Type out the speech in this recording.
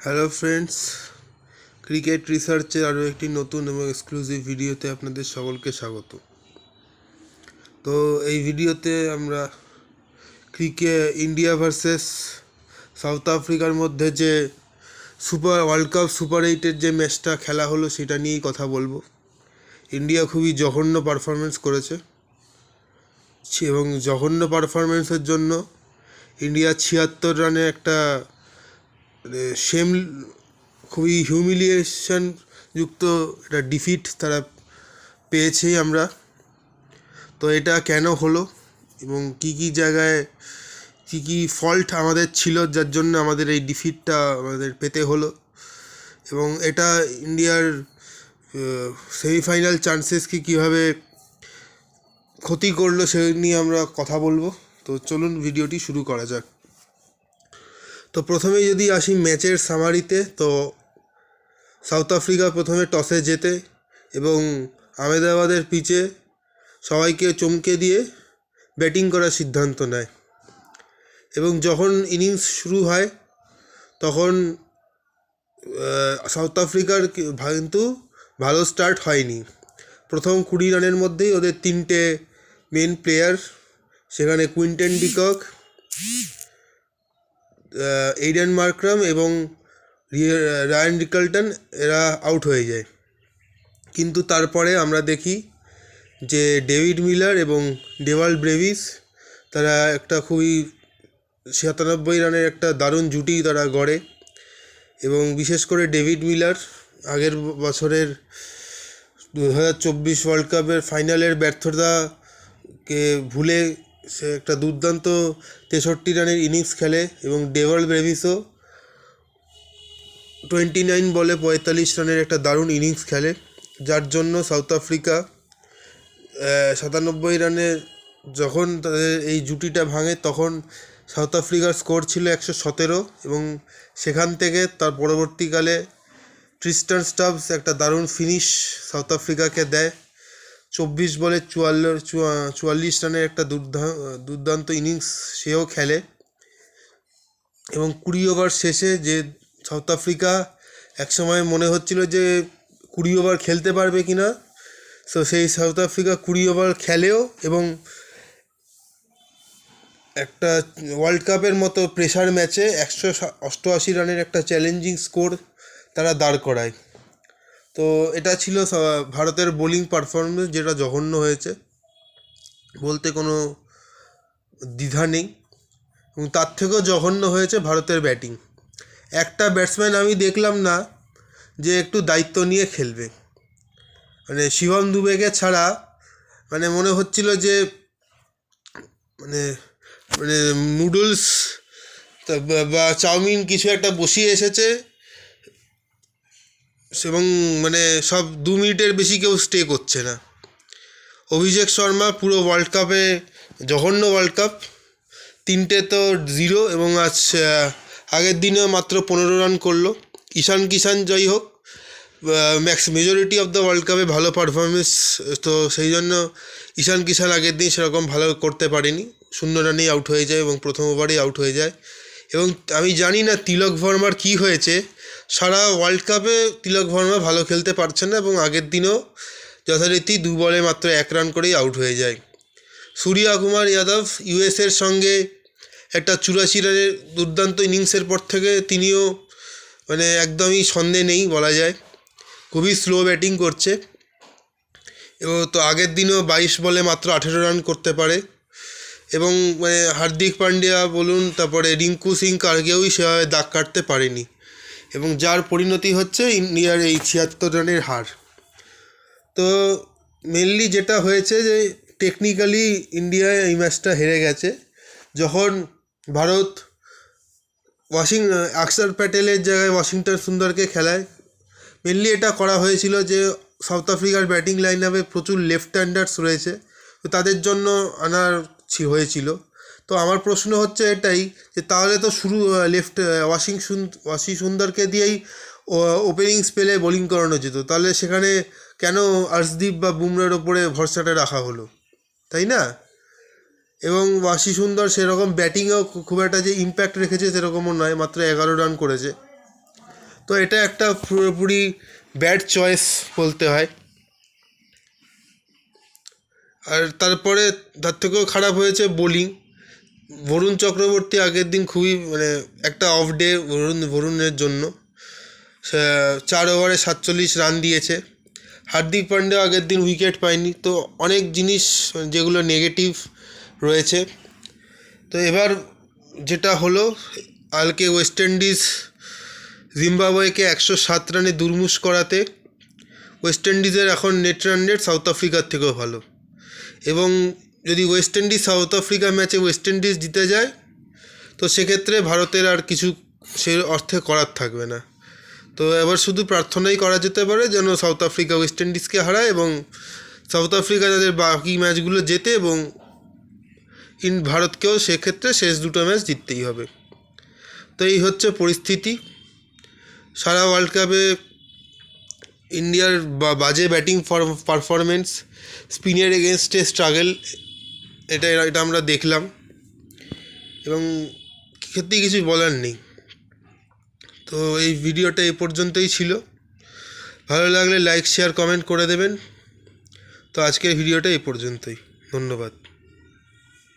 Hello friends, cricket রিসার্চের আরও একটি নতুন এবং এক্সক্লুসিভ ভিডিওতে আপনাদের সকলকে স্বাগত। তো এই ভিডিওতে আমরা ইন্ডিয়া ভার্সেস সাউথ আফ্রিকার মধ্যে যে ওয়ার্ল্ড কাপ সুপার 8-এর যে ম্যাচটা খেলা হলো সেটা নিয়েই কথা বলবো। ইন্ডিয়া খুবই জঘন্য পারফরমেন্স করেছে এবং জঘন্য পারফরমেন্সের জন্য ইন্ডিয়া 76 রানে একটা খুবই হিউমিলিয়েশন যুক্ত একটা ডিফিট তারা পেয়েছি আমরা। তো এটা কেন হলো এবং কি জায়গায় কি ফল্ট আমাদের ছিল যার জন্য আমাদের এই ডিফিটটা আমাদের পেতে হলো, এবং এটা ইন্ডিয়ার সেমিফাইনাল চান্সেসকে কীভাবে ক্ষতি করলো সেই নিয়ে আমরা কথা বলবো। তো চলুন ভিডিওটি শুরু করা যাক। তো প্রথমে যদি আসি ম্যাচের সামারিতে, তো সাউথ আফ্রিকা প্রথমে টসে জেতে এবং আহমেদাবাদের পিচে সবাইকে চমকে দিয়ে ব্যাটিং করার সিদ্ধান্ত নেয়। এবং যখন ইনিংস শুরু হয় তখন সাউথ আফ্রিকার কিন্তু ভালো স্টার্ট হয়নি। প্রথম 20 রানের মধ্যেই ওদের 3টে মেন প্লেয়ার, সেখানে কুইন্টন ডিকক, এইডেন মার্করাম এবং রায়ান রিকালটন এরা আউট হয়ে যায়। কিন্তু তারপরে আমরা দেখি যে ডেভিড মিলার এবং ডেভাল ব্রেভিস তারা একটা খুবই 97 রানের একটা দারুণ জুটি তারা গড়ে। এবং বিশেষ করে ডেভিড মিলার আগের বছরের 2024 ওয়ার্ল্ড কাপের ফাইনালের ব্যর্থতাকে ভুলে সে একটা দুর্দান্ত 63 রানের ইনিংস খেলে এবং ডেভাল ব্রেভিসও 29 বলে 45 রানের একটা দারুণ ইনিংস খেলে, যার জন্য সাউথ আফ্রিকা 97 রানে যখন তাদের এই জুটিটা ভাঙে তখন সাউথ আফ্রিকার স্কোর ছিল 117, এবং সেখান থেকে তার পরবর্তীকালে ট্রিস্টান স্টাবস একটা দারুণ ফিনিশ সাউথ আফ্রিকাকে দেয়। 24 বলে 44 রানের একটা দুর্দান্ত ইনিংস সেও খেলে। এবং 20 ওভার শেষে যে সাউথ আফ্রিকা একসময় মনে হচ্ছিল যে 20 ওভার খেলতে পারবে কিনা, তো সেই সাউথ আফ্রিকা 20 ওভার খেলেও এবং একটা ওয়ার্ল্ড কাপের মতো প্রেশার ম্যাচে 188 রানের একটা চ্যালেঞ্জিং স্কোর তারা দাঁড় করায়। তো এটা ছিল ভারতের বোলিং পারফরমেন্স, যেটা জঘন্য হয়েছে বলতে কোনো দ্বিধা নেই। এবং তার থেকেও জঘন্য হয়েছে ভারতের ব্যাটিং। একটা ব্যাটসম্যান আমি দেখলাম না যে একটু দায়িত্ব নিয়ে খেলবে, মানে শিবম দুবেকে ছাড়া মানে মনে হচ্ছিল যে মানে মানে নুডলস বা চাউমিন কিছু একটা বসিয়ে এসেছে এবং মানে সব 2 মিনিটের বেশি কেউ স্টে করছে না। অভিষেক শর্মা পুরো ওয়ার্ল্ড কাপে জঘন্য ওয়ার্ল্ড কাপ, 3টে তো 0, এবং আজ আগের দিনেও মাত্র 15 রান করলো। ঈশান কিষান যাই হোক মেজরিটি অফ দ্য ওয়ার্ল্ড কাপে ভালো পারফরমেন্স, তো সেই জন্য ঈশান কিষান আগের দিন সেরকম ভালো করতে পারেনি, 0 রানেই আউট হয়ে যায় এবং প্রথম ওভারেই আউট হয়ে যায়। এবং আমি জানি না তিলক ভার্মার কী হয়েছে, সারা ওয়ার্ল্ড কাপে তিলক ভার্মা ভালো খেলতে পারছে না এবং আগের দিনও যথারীতি 2 বলে মাত্র 1 রান করেই আউট হয়ে যায়। সূর্যা কুমার যাদব ইউএসের সঙ্গে একটা 84 রানের দুর্দান্ত ইনিংসের পর থেকে তিনিও মানে একদমই সন্দেহ নেই বলা যায়, খুবই স্লো ব্যাটিং করছে। এবং তো আগের দিনও 22 বলে মাত্র 18 রান করতে পারে। এবং মানে হার্দিক পান্ডিয়া বলুন, তারপরে রিঙ্কু সিং কার্গেওই সেভাবে দাগ কাটতে পারেনি, এবং যার পরিণতি হচ্ছে ইন্ডিয়ার এই 76 রানের হার। তো মেনলি যেটা হয়েছে যে টেকনিক্যালি ইন্ডিয়া এই ম্যাচটা হেরে গেছে। যখন ভারত অক্ষর প্যাটেলের জায়গায় ওয়াশিংটন সুন্দরকে খেলায়, মেনলি এটা করা হয়েছিল যে সাউথ আফ্রিকার ব্যাটিং লাইন আপে প্রচুর লেফট হ্যান্ডার্স রয়েছে, তো তাদের জন্য আনার হয়েছিল। তো আমার প্রশ্ন হচ্ছে এটাই যে তাহলে তো শুরু ওয়াশি সুন্দরকে দিয়েই ওপেনিং স্পেলে বোলিং করানো যেত, তাহলে সেখানে কেন আর্শদীপ বা বুমরার ওপরে ভরসাটা রাখা হলো, তাই না? এবং ওয়াশি সুন্দর সেরকম ব্যাটিংয়েও খুব একটা যে ইম্প্যাক্ট রেখেছে সেরকমও নয়, মাত্র 11 রান করেছে। তো এটা একটা পুরোপুরি ব্যাড চয়েস বলতে হয়। আর তারপরে তার থেকেও খারাপ হয়েছে বোলিং। বরুণ চক্রবর্তী আগের দিন খুবই একটা অফ ডে বরুণের জন্য, 4 ওভারে 47 রান দিয়েছে। হার্দিক পান্ডিয়া আগের দিন উইকেট পায়নি। তো অনেক জিনিস যেগুলো নেগেটিভ রয়েছে। তো এবার যেটা হলো, কালকে ওয়েস্ট ইন্ডিজ জিম্বাবুয়েকে 107 রানে দুর্মুষ করাতে ওয়েস্ট ইন্ডিজের এখন নেট রান রেট সাউথ আফ্রিকার থেকেও ভালো। এবং যদি ওয়েস্ট ইন্ডিজ সাউথ আফ্রিকা ম্যাচে ওয়েস্ট ইন্ডিজ জিতে যায়, তো সেক্ষেত্রে ভারতের আর কিছু সে অর্থে করার থাকবে না। তো এবার শুধু প্রার্থনাই করা যেতে পারে যেন সাউথ আফ্রিকা ওয়েস্ট ইন্ডিজকে হারায় এবং সাউথ আফ্রিকা তাদের বাকি ম্যাচগুলো জেতে, এবং ভারতকেও সেক্ষেত্রে শেষ 2টো ম্যাচ জিততেই হবে। তো এই হচ্ছে পরিস্থিতি। সারা ওয়ার্ল্ড কাপে ইন্ডিয়ার বাজে ব্যাটিং পারফরমেন্স, স্পিনের এগেনস্টে স্ট্রাগল, এটা আমরা দেখলাম এবং সত্যি কিছু বলার নেই। তো এই ভিডিওটা এই পর্যন্তই ছিল। ভালো লাগলে লাইক শেয়ার কমেন্ট করে দেবেন। তো আজকের ভিডিওটা এই পর্যন্তই। ধন্যবাদ।